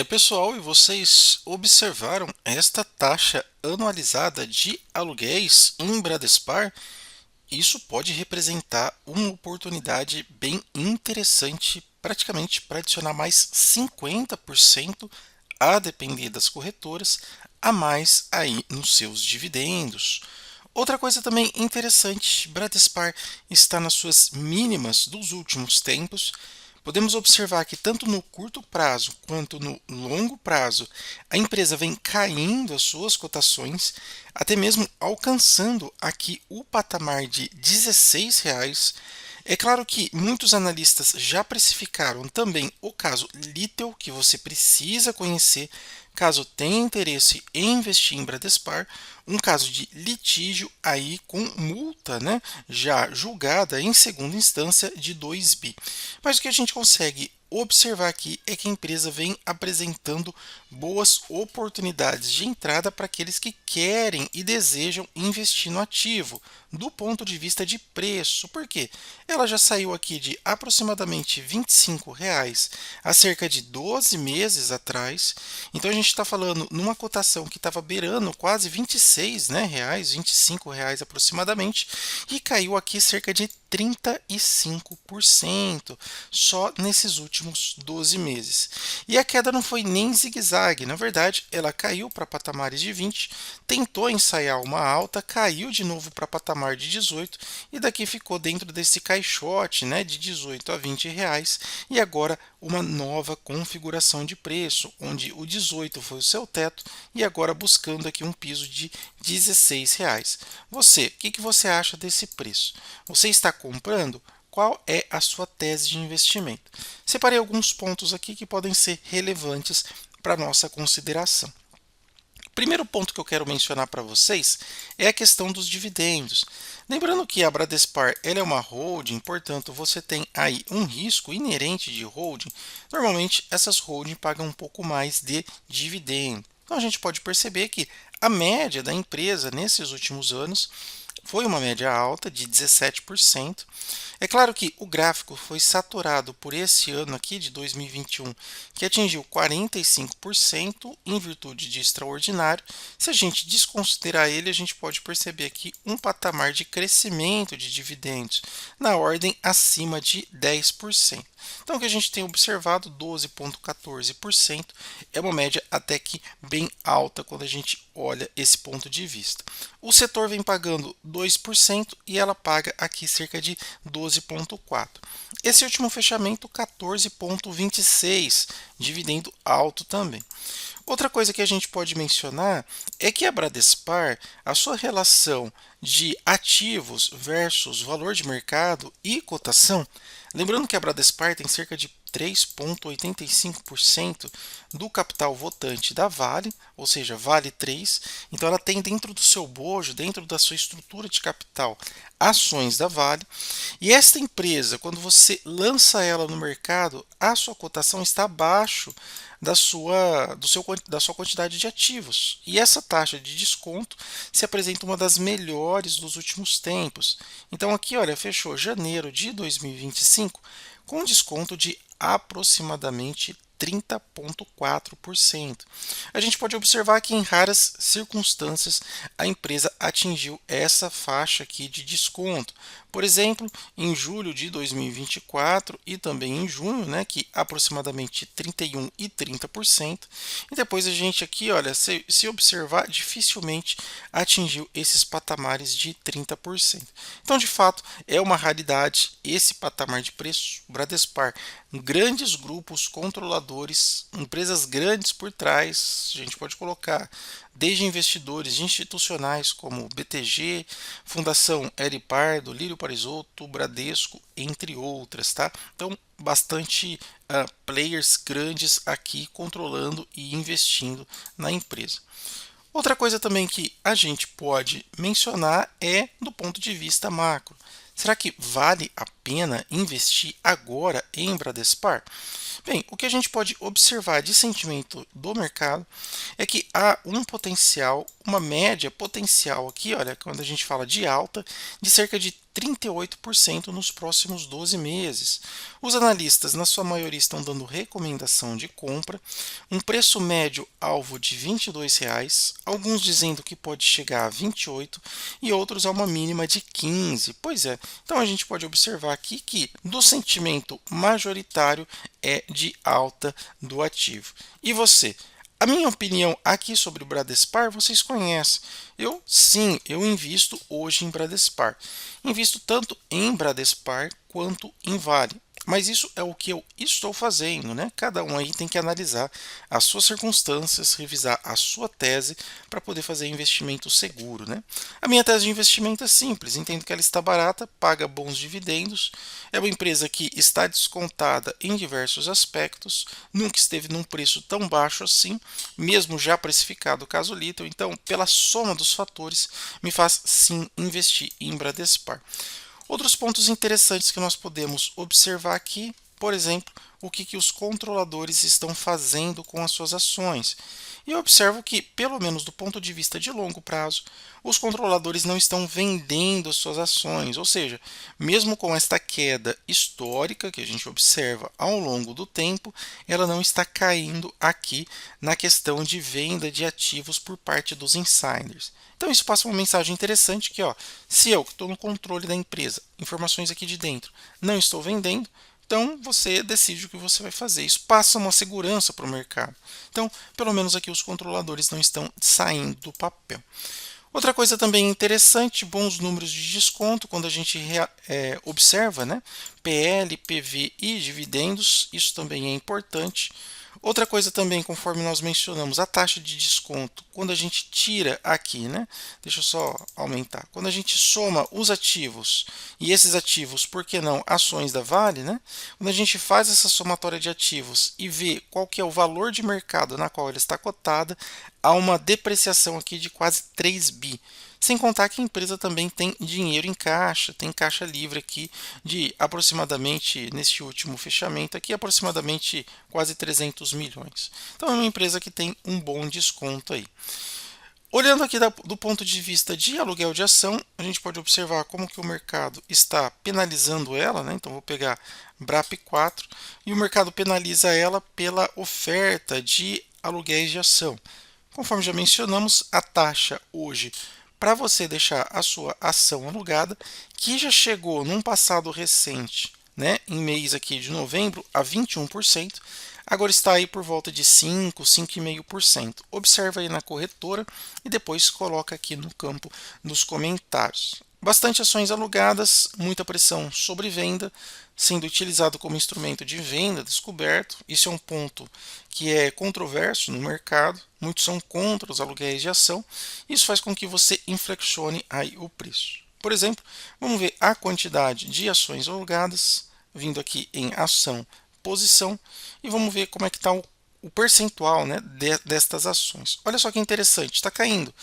Pessoal, e vocês observaram esta taxa anualizada de aluguéis em Bradespar? Isso pode representar uma oportunidade bem interessante, praticamente para adicionar mais 50% a depender das corretoras, a mais aí nos seus dividendos. Outra coisa também interessante, Bradespar está nas suas mínimas dos últimos tempos. Podemos observar que tanto no curto prazo quanto no longo prazo, a empresa vem caindo as suas cotações, até mesmo alcançando aqui o patamar de R$ 16. É claro que muitos analistas já precificaram também o caso Little, que você precisa conhecer caso tenha interesse em investir em Bradespar, um caso de litígio aí com multa, né, já julgada em segunda instância de 2 bi. Mas o que a gente consegue observar aqui é que a empresa vem apresentando boas oportunidades de entrada para aqueles que querem e desejam investir no ativo, do ponto de vista de preço. Por quê? Ela já saiu aqui de aproximadamente R$ 25 há cerca de 12 meses atrás. Então a gente está falando numa cotação que estava beirando quase R$ 26, né, R$ 25 aproximadamente, e caiu aqui cerca de 35% só nesses últimos 12 meses. E a queda não foi nem zigue-zague, na verdade, ela caiu para patamares de 20, tentou ensaiar uma alta, caiu de novo para patamar de 18 e daqui ficou dentro desse caixote, né, de 18 a R$ 20 e agora uma nova configuração de preço, onde o 18 foi o seu teto e agora buscando aqui um piso de R$ 16. Você, o que você acha desse preço? Você está comprando? Qual é a sua tese de investimento? Separei alguns pontos aqui que podem ser relevantes para nossa consideração. O primeiro ponto que eu quero mencionar para vocês é a questão dos dividendos. Lembrando que a Bradespar ela é uma holding, portanto você tem aí um risco inerente de holding. Normalmente essas holding pagam um pouco mais de dividendo. Então a gente pode perceber que a média da empresa nesses últimos anos foi uma média alta de 17%. É claro que o gráfico foi saturado por esse ano aqui de 2021, que atingiu 45% em virtude de extraordinário. Se a gente desconsiderar ele, a gente pode perceber aqui um patamar de crescimento de dividendos na ordem acima de 10%. Então, o que a gente tem observado, 12,14%, é uma média até que bem alta quando a gente olha esse ponto de vista. O setor vem pagando 2% e ela paga aqui cerca de 12,4%. Esse último fechamento, 14,26%, dividendo alto também. Outra coisa que a gente pode mencionar é que a Bradespar, a sua relação de ativos versus valor de mercado e cotação, lembrando que a Bradespar tem cerca de 3,85% do capital votante da Vale, ou seja, Vale 3. Então ela tem dentro do seu bojo, dentro da sua estrutura de capital, ações da Vale. E esta empresa, quando você lança ela no mercado, a sua cotação está abaixo da sua quantidade de ativos. E essa taxa de desconto se apresenta uma das melhores dos últimos tempos. Então aqui, olha, fechou janeiro de 2025 com desconto de aproximadamente 30,4%. A gente pode observar que em raras circunstâncias a empresa atingiu essa faixa aqui de desconto. Por exemplo, em julho de 2024 e também em junho, né, que aproximadamente 31 e 30%. E depois a gente aqui, olha, se observar, dificilmente atingiu esses patamares de 30%. Então, de fato, é uma raridade esse patamar de preço. Bradespar, grandes grupos controladores, empresas grandes por trás, a gente pode colocar desde investidores institucionais como BTG, Fundação L Pardo, Lírio Parisotto, Bradesco, entre outras, tá? Então, bastante players grandes aqui controlando e investindo na empresa. Outra coisa também que a gente pode mencionar é do ponto de vista macro. Será que vale a pena investir agora em Bradespar? Bem, o que a gente pode observar de sentimento do mercado é que há um potencial, uma média potencial aqui, olha, quando a gente fala de alta, de cerca de 38% nos próximos 12 meses. Os analistas, na sua maioria, estão dando recomendação de compra, um preço médio alvo de R$ 22, alguns dizendo que pode chegar a 28 e outros a uma mínima de 15. Pois é, então a gente pode observar aqui que do sentimento majoritário é de alta do ativo. E você? A minha opinião aqui sobre o Bradespar, vocês conhecem. Sim, eu invisto hoje em Bradespar. Invisto tanto em Bradespar quanto em Vale. Mas isso é o que eu estou fazendo, né? Cada um aí tem que analisar as suas circunstâncias, revisar a sua tese para poder fazer investimento seguro, né? A minha tese de investimento é simples, entendo que ela está barata, paga bons dividendos, é uma empresa que está descontada em diversos aspectos, nunca esteve num preço tão baixo assim, mesmo já precificado o caso Little, então pela soma dos fatores me faz sim investir em Bradespar. Outros pontos interessantes que nós podemos observar aqui, por exemplo, o que os controladores estão fazendo com as suas ações. E eu observo que, pelo menos do ponto de vista de longo prazo, os controladores não estão vendendo as suas ações, ou seja, mesmo com esta queda histórica que a gente observa ao longo do tempo, ela não está caindo aqui na questão de venda de ativos por parte dos insiders. Então isso passa uma mensagem interessante que, ó, se eu que estou no controle da empresa, informações aqui de dentro, não estou vendendo, então você decide o que você vai fazer. Isso passa uma segurança para o mercado. Então, pelo menos aqui os controladores não estão saindo do papel. Outra coisa também interessante, bons números de desconto, quando a gente observa, né, PL, PV e dividendos, isso também é importante. Outra coisa também, conforme nós mencionamos, a taxa de desconto, quando a gente tira aqui, né? Deixa eu só aumentar. Quando a gente soma os ativos e esses ativos, por que não, ações da Vale, né? Quando a gente faz essa somatória de ativos e vê qual que é o valor de mercado na qual ela está cotada, há uma depreciação aqui de quase 3 bi. Sem contar que a empresa também tem dinheiro em caixa, tem caixa livre aqui de aproximadamente, neste último fechamento aqui, aproximadamente quase 300 milhões. Então é uma empresa que tem um bom desconto aí. Olhando aqui do ponto de vista de aluguel de ação, a gente pode observar como que o mercado está penalizando ela, né? Então vou pegar BRAP4 e o mercado penaliza ela pela oferta de aluguéis de ação. Conforme já mencionamos, a taxa hoje para você deixar a sua ação alugada, que já chegou num passado recente, né, em mês aqui de novembro, a 21%, agora está aí por volta de 5, 5,5%. Observa aí na corretora e depois coloca aqui no campo dos comentários. Bastante ações alugadas, muita pressão sobre venda, sendo utilizado como instrumento de venda descoberto. Isso é um ponto que é controverso no mercado. Muitos são contra os aluguéis de ação. Isso faz com que você inflexione aí o preço. Por exemplo, vamos ver a quantidade de ações alugadas, vindo aqui em ação, posição, e vamos ver como é que está o percentual, né, destas ações. Olha só que interessante, está caindo.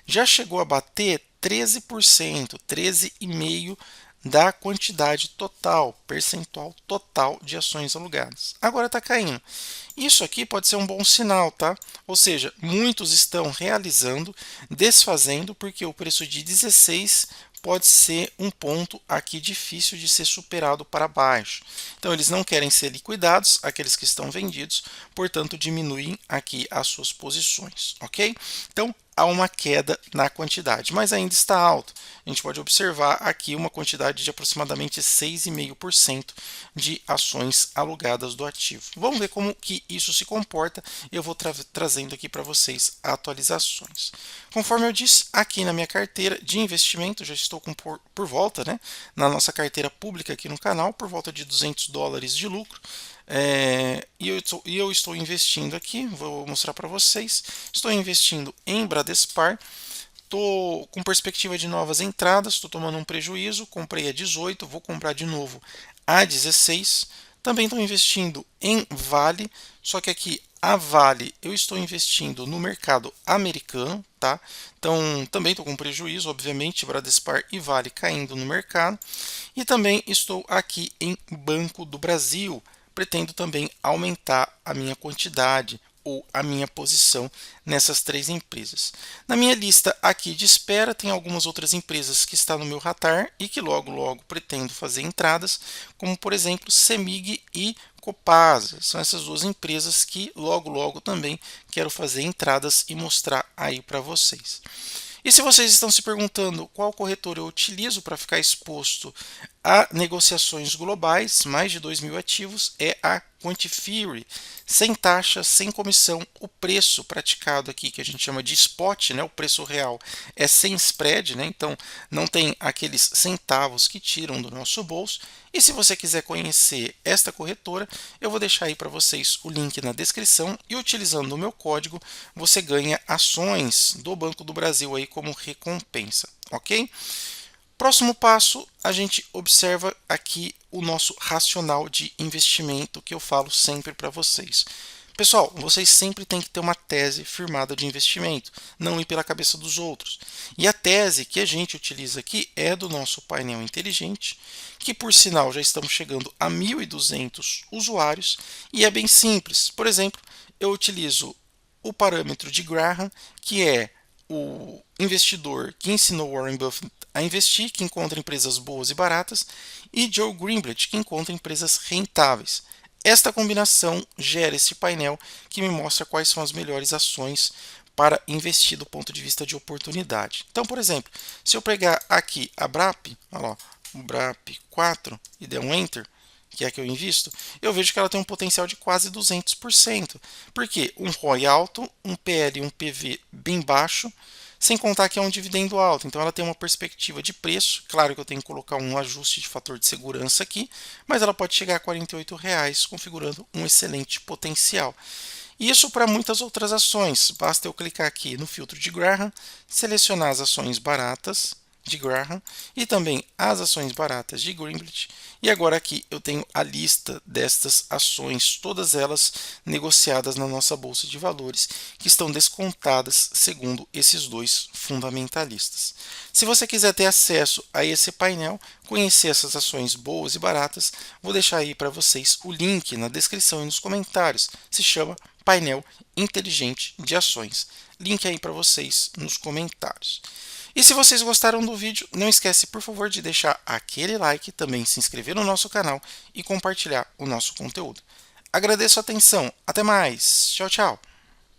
Já chegou a bater 13%, 13,5% da quantidade total, percentual total de ações alugadas. Agora está caindo. Isso aqui pode ser um bom sinal, tá? Ou seja, muitos estão realizando, desfazendo, porque o preço de 16 pode ser um ponto aqui difícil de ser superado para baixo. Então eles não querem ser liquidados, aqueles que estão vendidos, portanto diminuem aqui as suas posições, ok? Então há uma queda na quantidade, mas ainda está alto. A gente pode observar aqui uma quantidade de aproximadamente 6,5% de ações alugadas do ativo. Vamos ver como que isso se comporta. Eu vou trazendo aqui para vocês atualizações. Conforme eu disse, aqui na minha carteira de investimento, já estou com por volta, né, na nossa carteira pública aqui no canal, por volta de $200 de lucro. E eu estou investindo aqui, vou mostrar para vocês, estou investindo em Bradespar, estou com perspectiva de novas entradas, estou tomando um prejuízo, comprei a 18, vou comprar de novo a 16, também estou investindo em Vale, só que aqui a Vale eu estou investindo no mercado americano, tá? Então também estou com prejuízo, obviamente, Bradespar e Vale caindo no mercado, e também estou aqui em Banco do Brasil, pretendo também aumentar a minha quantidade ou a minha posição nessas 3 empresas. Na minha lista aqui de espera tem algumas outras empresas que estão no meu radar e que logo pretendo fazer entradas, como por exemplo Semig e Copasa. São essas 2 empresas que logo também quero fazer entradas e mostrar aí para vocês. E se vocês estão se perguntando qual corretor eu utilizo para ficar exposto a negociações globais, mais de 2.000 ativos, é a Quantiferry, sem taxa, sem comissão. O preço praticado aqui, que a gente chama de spot, né, o preço real, é sem spread, né, então não tem aqueles centavos que tiram do nosso bolso. E se você quiser conhecer esta corretora, eu vou deixar aí para vocês o link na descrição e utilizando o meu código você ganha ações do Banco do Brasil aí como recompensa, ok? Próximo passo, a gente observa aqui o nosso racional de investimento que eu falo sempre para vocês. Pessoal, vocês sempre têm que ter uma tese firmada de investimento, não ir pela cabeça dos outros. E a tese que a gente utiliza aqui é do nosso painel inteligente, que por sinal já estamos chegando a 1.200 usuários e é bem simples. Por exemplo, eu utilizo o parâmetro de Graham, que é o investidor que ensinou Warren Buffett a investir, que encontra empresas boas e baratas, e Joe Greenblatt, que encontra empresas rentáveis. Esta combinação gera esse painel que me mostra quais são as melhores ações para investir do ponto de vista de oportunidade. Então, por exemplo, se eu pegar aqui a BRAP, olha lá, o BRAP 4 e der um Enter, que é a que eu invisto, eu vejo que ela tem um potencial de quase 200%. Por quê? Um ROI alto, um PL e um PV bem baixo, sem contar que é um dividendo alto. Então ela tem uma perspectiva de preço. Claro que eu tenho que colocar um ajuste de fator de segurança aqui, mas ela pode chegar a R$ 48,00, configurando um excelente potencial. Isso para muitas outras ações. Basta eu clicar aqui no filtro de Graham, selecionar as ações baratas de Graham e também as ações baratas de Greenblatt. E agora aqui eu tenho a lista destas ações, todas elas negociadas na nossa bolsa de valores, que estão descontadas segundo esses 2 fundamentalistas. Se você quiser ter acesso a esse painel, conhecer essas ações boas e baratas, vou deixar aí para vocês o link na descrição e nos comentários. Se chama Painel Inteligente de Ações. Link aí para vocês nos comentários. E se vocês gostaram do vídeo, não esquece por favor de deixar aquele like, também se inscrever no nosso canal e compartilhar o nosso conteúdo. Agradeço a atenção, até mais, tchau, tchau!